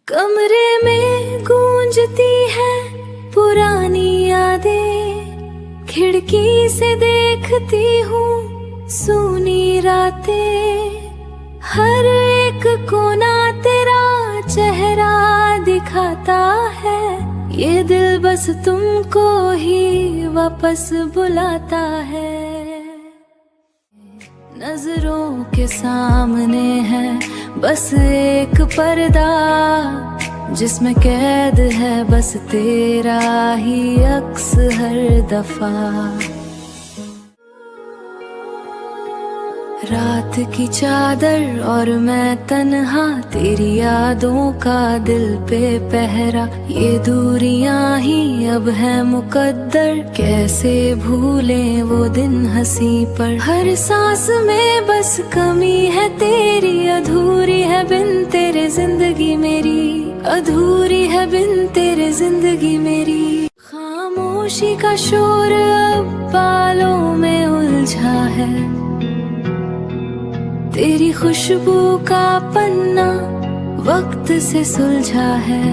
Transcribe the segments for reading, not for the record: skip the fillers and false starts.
कमरे में गूंजती है पुरानी यादें, खिड़की से देखती हूँ सूनी रातें। हर एक कोना तेरा चेहरा दिखाता है, ये दिल बस तुमको ही वापस बुलाता है। नजरों के सामने है बस एक पर्दा, जिसमें कैद है बस तेरा ही अक्स हर दफा। रात की चादर और मैं तन्हा, तेरी यादों का दिल पे पहरा। ये दूरियां ही अब है मुकद्दर, कैसे भूलें वो दिन हंसी पर। हर सांस में बस कमी है तेरी, अधूरी है बिन तेरे जिंदगी मेरी, अधूरी है बिन तेरे जिंदगी मेरी। खामोशी का शोर अब बालों में उलझा है, तेरी खुशबू का पन्ना वक्त से सुलझा है।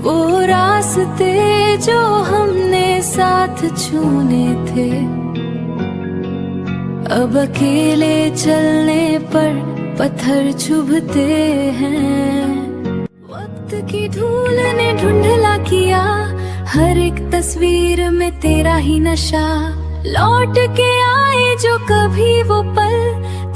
वो रास्ते जो हमने साथ चुने थे, अब अकेले चलने पर पत्थर चुभते हैं। वक्त की धूल ने ढूंढला किया हर एक तस्वीर में तेरा ही नशा। लौट के आए जो कभी वो पल,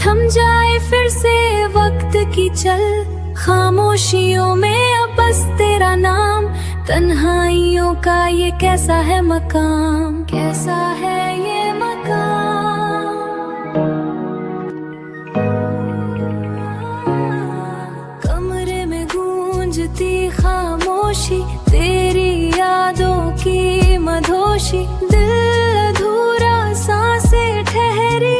थम जाए फिर से वक्त की चल। खामोशियों में अब बस तेरा नाम, तन्हाइयों का ये कैसा है मकाम, कैसा है ये मकाम। कमरे में गूंजती खामोशी, तेरी यादों की मधोशी। दिल अधूरा सांसें ठहरी,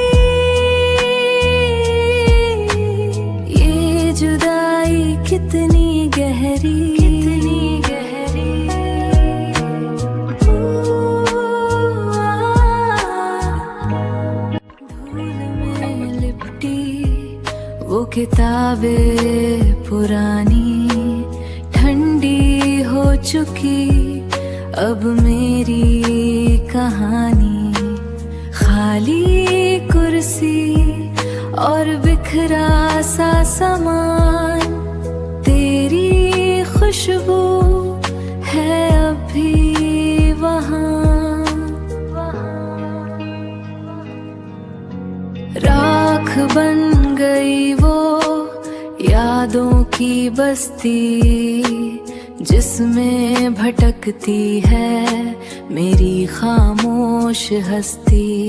ये जुदाई कितनी गहरी, कितनी गहरी। धूल में लिपटी वो किताबें पुरानी, ठंडी हो चुकी अब मेरी कहानी। खाली कुर्सी और बिखरा सा सामान, तेरी खुशबू है अभी वहाँ। राख बन गई वो यादों की बस्ती, जिसमें भटकती है मेरी खामोश हस्ती।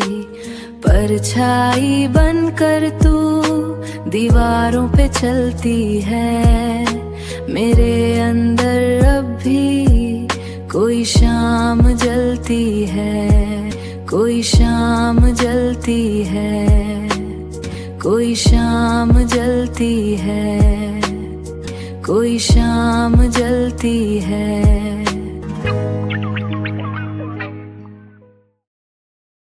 परछाई बनकर तू दीवारों पे चलती है, मेरे अंदर अब भी कोई शाम जलती है, कोई शाम जलती है, कोई शाम जलती है, कोई शाम जलती है।